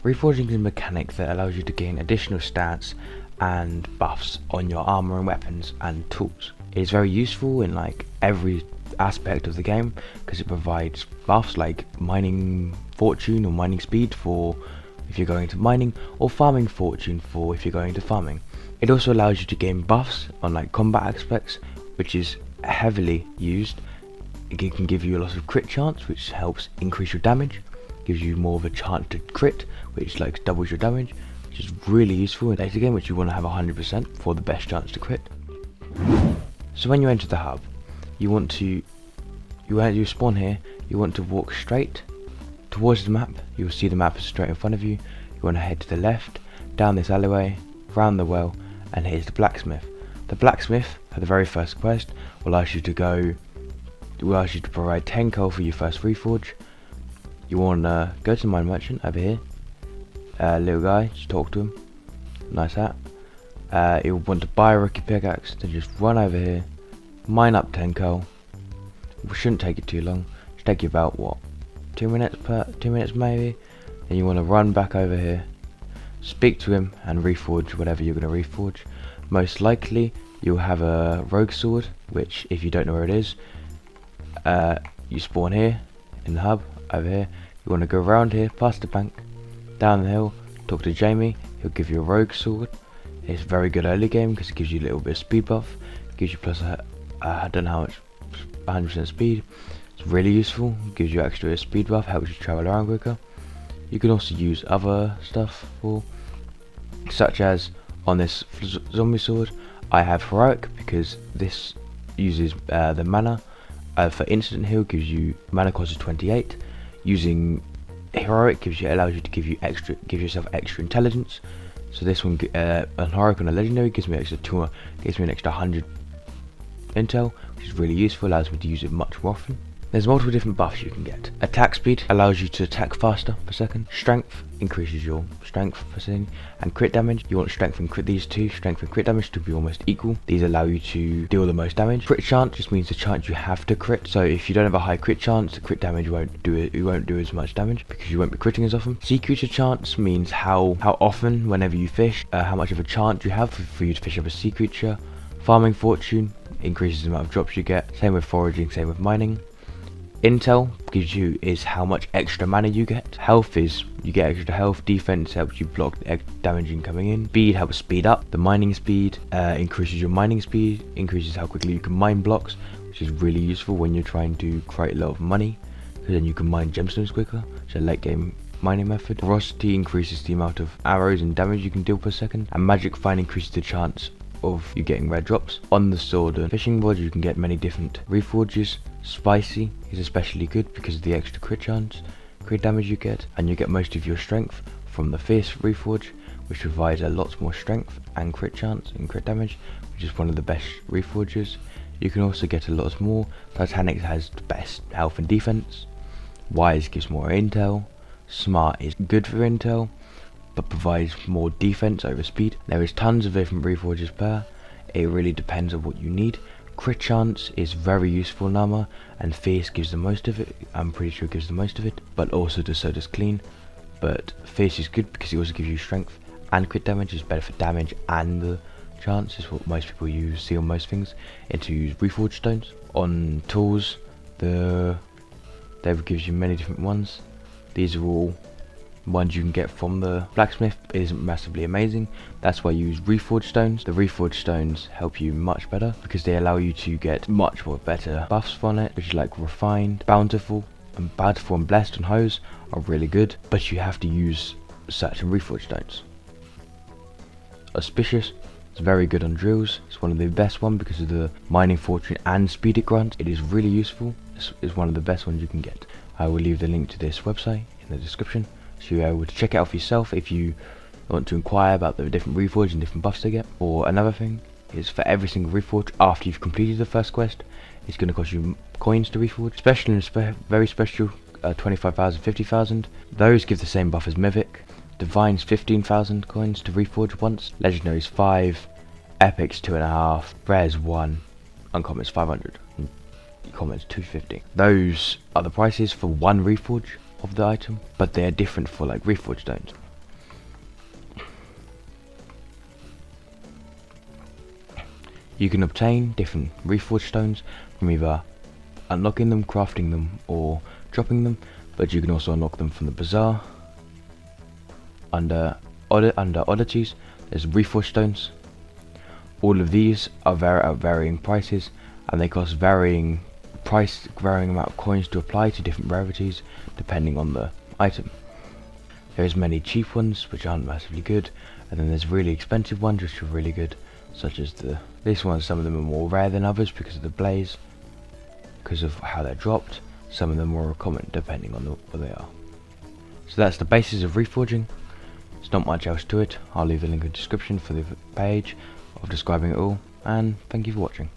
Reforging is a mechanic that allows you to gain additional stats and buffs on your armor and weapons and tools. It is very useful in like every aspect of the game because it provides buffs like mining fortune or mining speed for if you're going to mining, or farming fortune for if you're going to farming. It also allows you to gain buffs on like combat aspects, which is heavily used. It can give you a lot of crit chance, which helps increase your damage, gives you more of a chance to crit, which like doubles your damage, which is really useful in later game, which you want to have 100% for the best chance to crit. So when you enter the hub, you spawn here, you want to walk straight towards the map. You'll see the map is straight in front of you. You want to head to the left, down this alleyway, round the well, and here's the blacksmith. The blacksmith, for the very first quest, will ask you to provide 10 coal for your first reforge. You want to go to the mine merchant over here. Little guy, just talk to him. Nice hat. You'll want to buy a rookie pickaxe, then just run over here, mine up 10 coal. It shouldn't take you too long. It should take you about what, 2 minutes maybe. Then you want to run back over here, speak to him, and reforge whatever you're going to reforge. Most likely you'll have a rogue sword, which if you don't know where it is, you spawn here in the hub over here. You want to go around here, past the bank, down the hill, talk to Jamie. He'll give you a rogue sword. It's very good early game because it gives you a little bit of speed buff. It gives you plus I don't know how much, 100% speed. It's really useful. It gives you extra speed buff, helps you travel around quicker. You can also use other stuff for, such as on this zombie sword, I have heroic because this uses the mana for instant heal, gives you mana cost of 28. Using heroic allows you to give yourself extra intelligence. So this one, an heroic on a legendary gives me an extra 100 intel, which is really useful. Allows me to use it much more often. There's multiple different buffs you can get. Attack speed allows you to attack faster per second. Strength increases your strength per second. And crit damage, you want strength and crit, these two, strength and crit damage to be almost equal. These allow you to deal the most damage. Crit chance just means the chance you have to crit. So if you don't have a high crit chance, the crit damage won't do as much damage because you won't be critting as often. Sea creature chance means how often, whenever you fish, how much of a chance you have for you to fish up a sea creature. Farming fortune increases the amount of drops you get. Same with foraging, same with mining. Intel is how much extra mana you get. Health is you get extra health. Defense helps you block damage incoming in. Speed helps speed up. The mining speed increases your mining speed, increases how quickly you can mine blocks, which is really useful when you're trying to create a lot of money, because then you can mine gemstones quicker. It's a late game mining method. Ferocity increases the amount of arrows and damage you can deal per second, and magic find increases the chance of you getting rare drops. On the sword and fishing board you can get many different reforges. Spicy is especially good because of the extra crit chance, crit damage you get, and you get most of your strength from the fierce reforge, which provides a lot more strength and crit chance and crit damage, which is one of the best reforges. You can also get a lot more. Titanic has the best health and defense. Wise gives more intel. Smart is good for intel, but provides more defense over speed. There is tons of different reforges per. It really depends on what you need. Crit chance is very useful in armor, and fierce gives the most of it. I'm pretty sure it gives the most of it, but also so does clean. But fierce is good because it also gives you strength, and crit damage is better for damage and the chance. Is what most people see on most things. And to use reforged stones on tools, Dev gives you many different ones. These are all ones you can get from the blacksmith. It isn't massively amazing. That's why you use reforged stones. The reforged stones help you much better because they allow you to get much more better buffs from it, which is like refined, bountiful and blessed and hose are really good, but you have to use certain reforged stones. Auspicious is very good on drills. It's one of the best one because of the mining fortune and speed it grants. It is really useful. It's one of the best ones you can get. I will leave the link to this website in the description, so you're able to check it out for yourself if you want to inquire about the different reforge and different buffs they get. Or another thing is, for every single reforge after you've completed the first quest, it's going to cost you coins to reforge. Special and very special 25,000, 50,000. Those give the same buff as Mythic. Divine's 15,000 coins to reforge once. Legendary's 5. Epic's 2.5. Rare's 1. Uncommon's 500. And common's 250. Those are the prices for one reforge of the item, but they are different for like reforge stones. You can obtain different reforged stones from either unlocking them, crafting them, or dropping them, but you can also unlock them from the bazaar. Under oddities, there's reforged stones. All of these are at varying prices, and they cost varying amount of coins to apply to different rarities depending on the item. There's many cheap ones which aren't massively good, and then there's really expensive ones which are really good, such as this one. Some of them are more rare than others because of the blaze, because of how they're dropped. Some of them are more common depending on what they are. So that's the basis of reforging. There's not much else to it. I'll leave a link in the description for the page of describing it all, and thank you for watching.